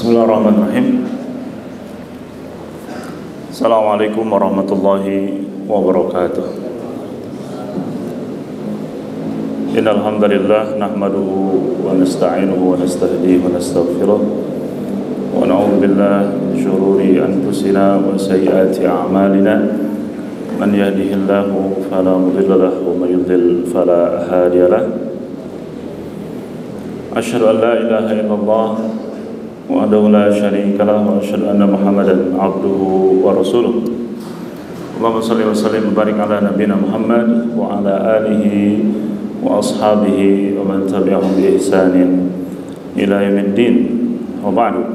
Bismillahirrahmanirrahim. Assalamualaikum warahmatullahi wabarakatuh. Innal hamdalillah nahmaduhu wa nasta'inuhu wa nastahdihi wa nastaghfiruh wa na'udzu billahi min shururi anfusina wa sayyiati a'malina. Man yahdihillahu fala mudilla lahu wa man yudlil fala hadiya lahu. Asyhadu an la ilaha illallah wahdahu la syarika lahu wa asyhadu anna Muhammadan abduhu wa rasuluh. Allahumma shalli wa sallim wa barik ala nabiyyina Muhammad wa ala alihi wa ashabihi wa man tabi'ahum bi ihsanin ila yaumiddin. Wa ba'du.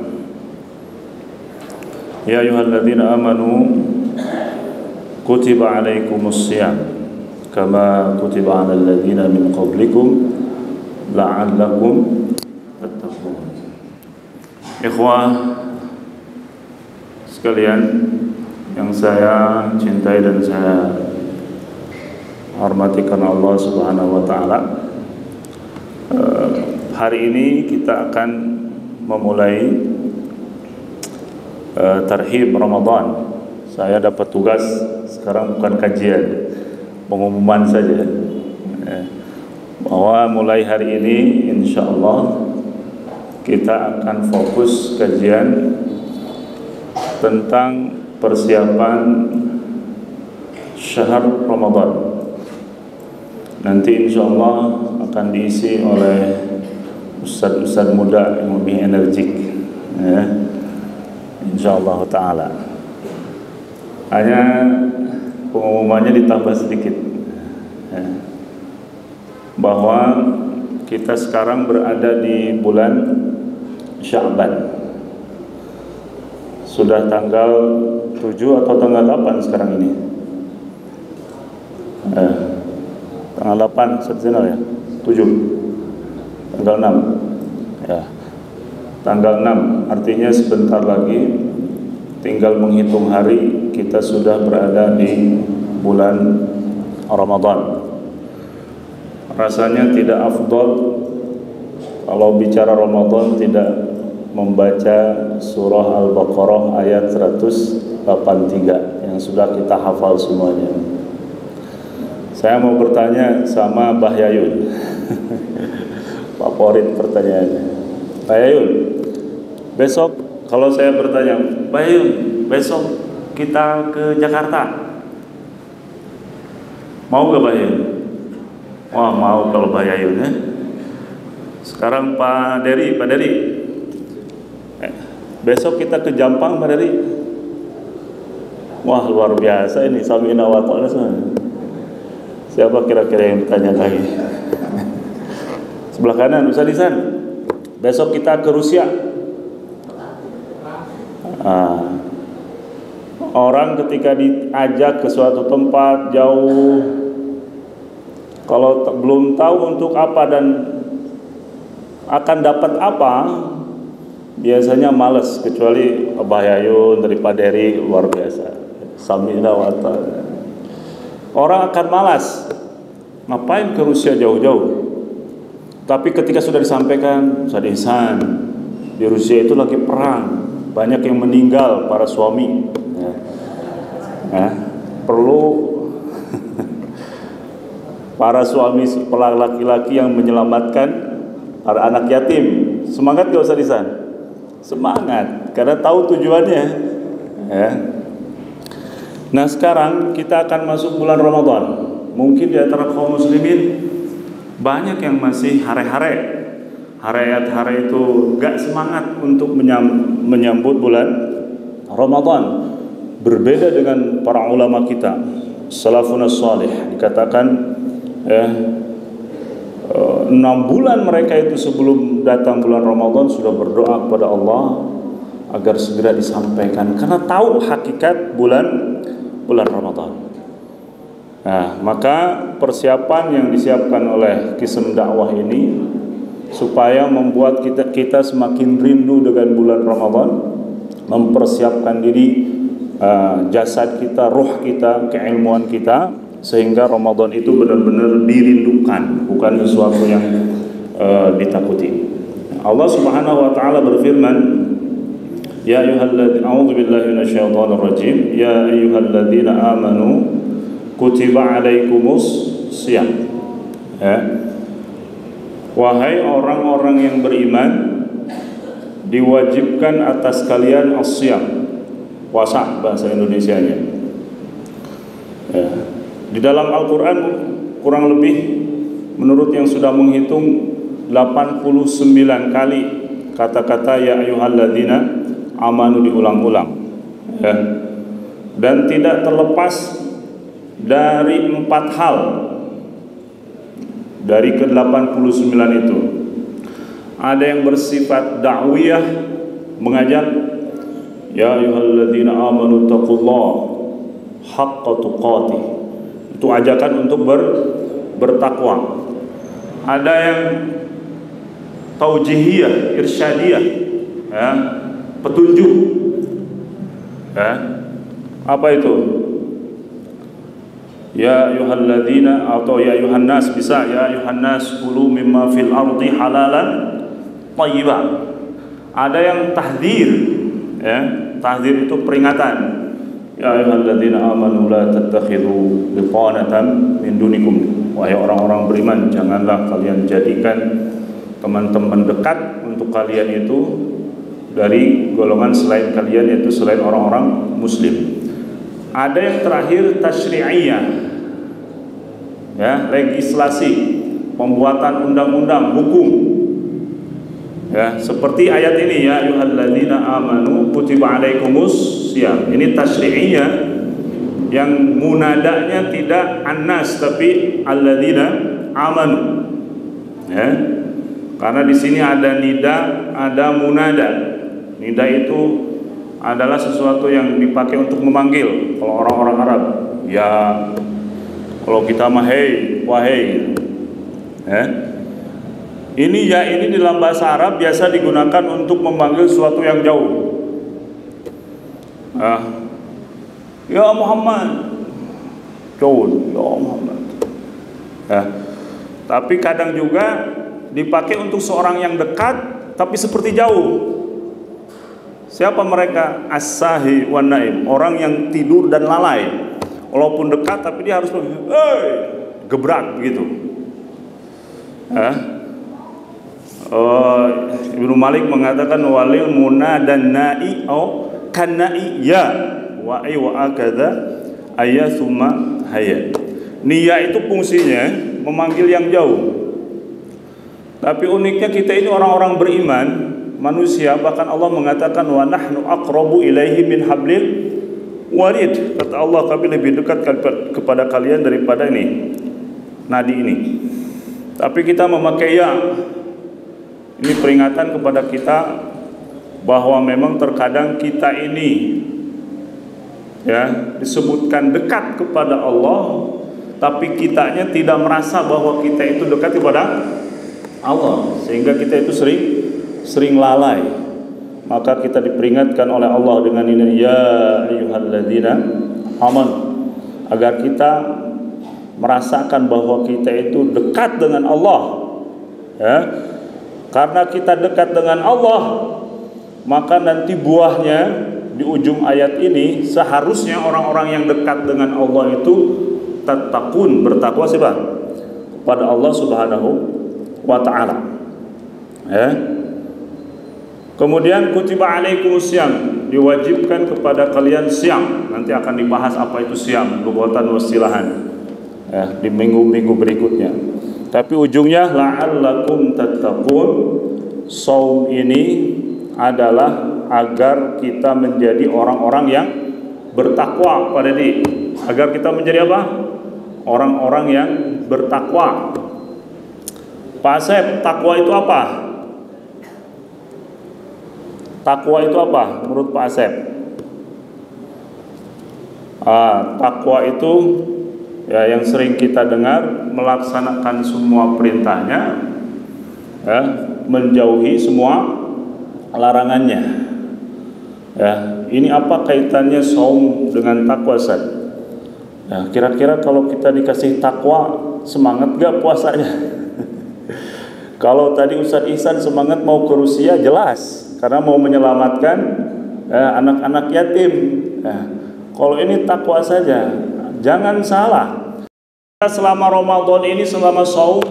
Ya ayyuhalladzina amanu kutiba alaikumus shiyam kama kutiba alal ladzina min qablikum la'allakum tattaqun. Ikhwah sekalian yang saya cintai dan saya hormati karena Allah Subhanahu wa taala, hari ini kita akan memulai tarhib Ramadan. Saya dapat tugas sekarang bukan kajian, pengumuman saja, bahwa mulai hari ini insyaallah kita akan fokus kajian tentang persiapan syahr Ramadan. Nanti insyaallah akan diisi oleh ustaz-ustaz muda yang lebih energik, ya, insyaallah taala. Hanya pengumumannya ditambah sedikit, ya, bahwa kita sekarang berada di bulan Sya'ban. Sudah tanggal 7 atau tanggal 8 sekarang ini? Tanggal 8 September ya? 7? Tanggal 6? Ya. Tanggal 6, artinya sebentar lagi tinggal menghitung hari kita sudah berada di bulan Ramadan. Rasanya tidak afdol kalau bicara Ramadan tidak membaca surah Al-Baqarah ayat 183 yang sudah kita hafal semuanya. Saya mau bertanya sama Mbah Yayun. Favorit pertanyaannya. Mbah Yayun, besok kalau saya bertanya, Mbah Yayun, besok kita ke Jakarta, mau gak Mbah Yayun? Wah, mau kalau Mbah Yayun, ya. Sekarang Pak Dery, besok kita ke Jampang, Pak Dery. Wah, luar biasa ini, sami'na wa ta'ana semua. Siapa kira-kira yang ditanya lagi? Sebelah kanan, Ustaz Lisan. Besok kita ke Rusia. Orang ketika diajak ke suatu tempat jauh, kalau belum tahu untuk apa dan akan dapat apa, biasanya males, kecuali Abah Yayun dari Pak Dery, luar biasa. Sami'na wa ta'ana. Orang akan malas, ngapain ke Rusia jauh-jauh? Tapi ketika sudah disampaikan, Ustaz Ihsan, di Rusia itu lagi perang, banyak yang meninggal para suami, perlu para suami laki-laki yang menyelamatkan para anak yatim. Semangat gak usah Ihsan? Semangat, karena tahu tujuannya, ya. Nah, sekarang kita akan masuk bulan Ramadan. Mungkin di antara kaum muslimin banyak yang masih hare-hare. Hare itu gak semangat untuk menyambut bulan Ramadan. Berbeda dengan para ulama kita, salafun salih, dikatakan 6 bulan mereka itu sebelum datang bulan Ramadan sudah berdoa kepada Allah agar segera disampaikan, karena tahu hakikat bulan Ramadan. Nah, maka persiapan yang disiapkan oleh Kism Dakwah ini supaya membuat kita semakin rindu dengan bulan Ramadan, mempersiapkan diri, jasad kita, ruh kita, keilmuan kita, sehingga Ramadan itu benar-benar dirindukan, bukan sesuatu yang ditakuti. Allah Subhanahu wa taala berfirman Ya ayyuhalladzina a'udzu billahi minasyaitonir rajim. Ya ayyuhalladzina amanu kutiba alaikumus shiyam. Ya. Wahai orang-orang yang beriman, diwajibkan atas kalian as-shiyam. Puasa bahasa Indonesianya. Ya. Di dalam Al-Qur'an kurang lebih menurut yang sudah menghitung 89 kali kata-kata ya ayyuhalladzina amanu diulang-ulang, ya. Dan tidak terlepas dari 4 hal dari ke-89 itu. Ada yang bersifat dakwiyah, mengajak, ya ayyuhalladzina amanu taqullaha haqqa tuqatih. Itu ajakan untuk bertakwa. Ada yang taujihiyah, irsyadiyah, ya, petunjuk, ya. Apa itu? Ya ayyuhalladzina atau ya ayyuhan nas, bisa ya ayyuhan nas kulu mimma fil ardi halalan thayyiban. Ada yang tahdzir, ya. Tahdzir itu peringatan. Ya ayyuhalladzina amanu la tattakhidhu bitanatan min dunikum. Wahai orang-orang beriman, janganlah kalian jadikan teman-teman dekat untuk kalian itu dari golongan selain kalian, yaitu selain orang-orang muslim. Ada yang terakhir tasyri'iyah, ya, legislasi, pembuatan undang-undang, hukum, ya, seperti ayat ini, ya ayyuhalladzina amanu kutiba alaikumus shiyam. Ini tasyri'iyah yang munadanya tidak annas tapi alladzina amanu, ya. Karena di sini ada nida, ada munada. Nida itu adalah sesuatu yang dipakai untuk memanggil. Kalau orang-orang Arab, ya. Kalau kita mah hei, wahai. Ini ya, ini di dalam bahasa Arab biasa digunakan untuk memanggil sesuatu yang jauh. Ya Muhammad, jauh, ya Muhammad. Tapi kadang juga dipakai untuk seorang yang dekat tapi seperti jauh. Siapa mereka? As-sahi wan naim, orang yang tidur dan lalai. Walaupun dekat tapi dia harus gebrak begitu. Ibnu Malik mengatakan walil muna dan na'i au kanai ya wa ay wa akadha ayya summa hayya. Niya itu fungsinya memanggil yang jauh. Tapi uniknya kita ini orang-orang beriman, manusia, bahkan Allah mengatakan wa nahnu aqrabu ilaihi min hablil warid. Kata Allah, kami lebih dekat kepada kalian daripada ini, nadi ini. Tapi kita memakai ya. Ini peringatan kepada kita bahwa memang terkadang kita ini, ya, disebutkan dekat kepada Allah, tapi kitanya tidak merasa bahwa kita itu dekat kepada Allah, sehingga kita itu sering lalai. Maka kita diperingatkan oleh Allah dengan ini, ya ayyuhalladzina amanu, agar kita merasakan bahwa kita itu dekat dengan Allah, ya. Karena kita dekat dengan Allah, maka nanti buahnya di ujung ayat ini seharusnya orang-orang yang dekat dengan Allah itu tattaqun, bertakwa siapa? Kepada Allah Subhanahu wa ta'ala, ya. Kemudian kutiba alaikumus syiyam, diwajibkan kepada kalian syiyam. Nanti akan dibahas apa itu syiyam, lughatan wa istilahan, ya, di minggu-minggu berikutnya. Tapi ujungnya la'allakum tattaqun. Shaum ini adalah agar kita menjadi orang-orang yang bertakwa pada diri. Agar kita menjadi apa? Orang-orang yang bertakwa. Pak Asep, takwa itu apa? Takwa itu apa menurut Pak Asep? Takwa itu, ya, yang sering kita dengar, melaksanakan semua perintahnya, ya, menjauhi semua larangannya. Ya, ini apa kaitannya saum dengan takwa, Ustaz? Ya, kira-kira kalau kita dikasih takwa, semangat gak puasanya? Kalau tadi Ustaz Ihsan semangat mau ke Rusia, jelas, karena mau menyelamatkan anak-anak yatim. Kalau ini takwa saja, jangan salah. Selama Ramadan ini, selama saum,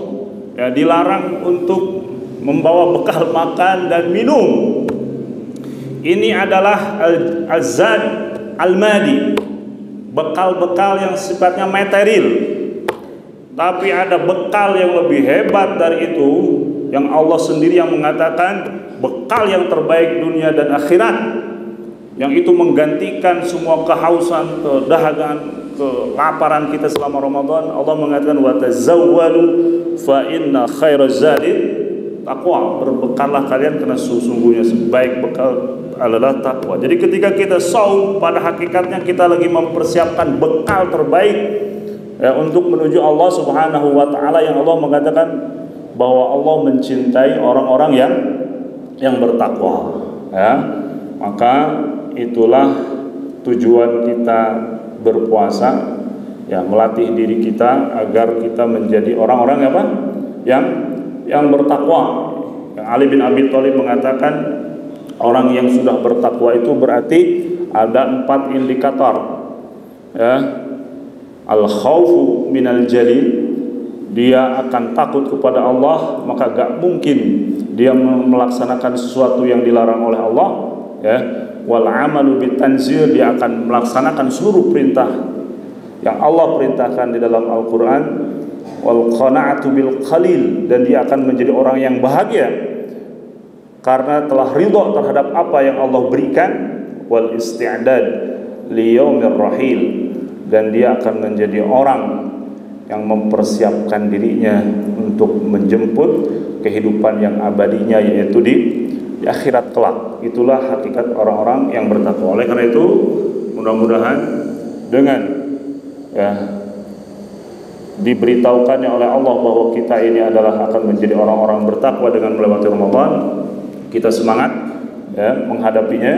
dilarang untuk membawa bekal makan dan minum. Ini adalah al-zad al-madi, bekal-bekal yang sifatnya material. Tapi ada bekal yang lebih hebat dari itu, yang Allah sendiri yang mengatakan bekal yang terbaik dunia dan akhirat, yang itu menggantikan semua kehausan, kedahagan, kelaparan kita selama Ramadan. Allah mengatakan wa tazawwadu fa inna khairaz zadi taqwa. Berbekallah kalian karena sesungguhnya sebaik bekal adalah takwa. Jadi ketika kita saum, pada hakikatnya kita lagi mempersiapkan bekal terbaik untuk menuju Allah Subhanahu wa taala, yang Allah mengatakan bahwa Allah mencintai orang-orang yang bertakwa. Maka itulah tujuan kita berpuasa, melatih diri kita agar kita menjadi orang-orang yang bertakwa. Yang Ali bin Abi Thalib mengatakan orang yang sudah bertakwa itu berarti ada 4 indikator. Al-khawfu minal jalil, dia akan takut kepada Allah, maka gak mungkin dia melaksanakan sesuatu yang dilarang oleh Allah. Wal amalu bitanzir, dia akan melaksanakan seluruh perintah yang Allah perintahkan di dalam Al-Quran. Wal qana'atu bil qalil, dan dia akan menjadi orang yang bahagia karena telah ridha terhadap apa yang Allah berikan. Wal isti'dad li yaumir rahil, dan dia akan menjadi orang yang mempersiapkan dirinya untuk menjemput kehidupan yang abadinya, yaitu di akhirat kelak. Itulah hakikat orang-orang yang bertakwa. Oleh karena itu, mudah-mudahan dengan diberitahukannya oleh Allah bahwa kita ini adalah akan menjadi orang-orang bertakwa dengan melewati Ramadan, kita semangat menghadapinya.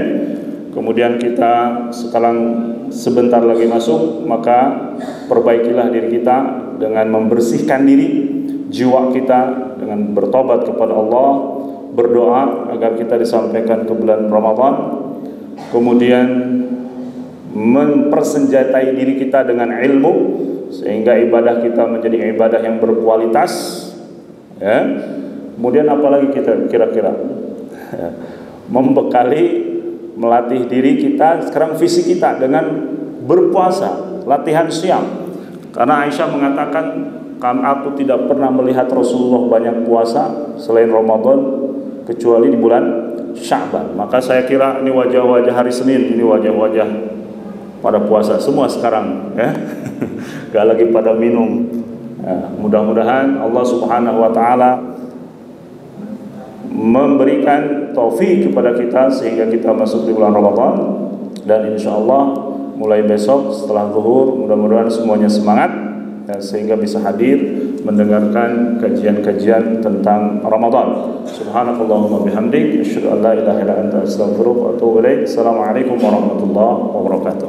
Kemudian kita sekarang sebentar lagi masuk, maka perbaikilah diri kita dengan membersihkan diri, jiwa kita dengan bertobat kepada Allah, berdoa agar kita disampaikan ke bulan Ramadan. Kemudian mempersenjatai diri kita dengan ilmu, sehingga ibadah kita menjadi ibadah yang berkualitas. Kemudian apalagi kita kira-kira membekali, melatih diri kita sekarang, fisik kita dengan berpuasa, latihan siam. Karena Aisyah mengatakan, aku tidak pernah melihat Rasulullah banyak puasa selain Ramadan kecuali di bulan Sya'ban. Maka saya kira ini wajah-wajah hari Senin, ini wajah-wajah pada puasa semua sekarang, gak lagi pada minum. Mudah-mudahan Allah Subhanahu wa taala memberikan taufik kepada kita sehingga kita masuk di bulan Ramadan, dan insyaallah mulai besok setelah zuhur mudah-mudahan semuanya semangat sehingga bisa hadir mendengarkan kajian-kajian tentang Ramadan. Subhanakallahumma bihamdik, asyhadu an la ilaha illa anta, astaghfiruka wa atubu ilaik. Assalamualaikum warahmatullahi wabarakatuh.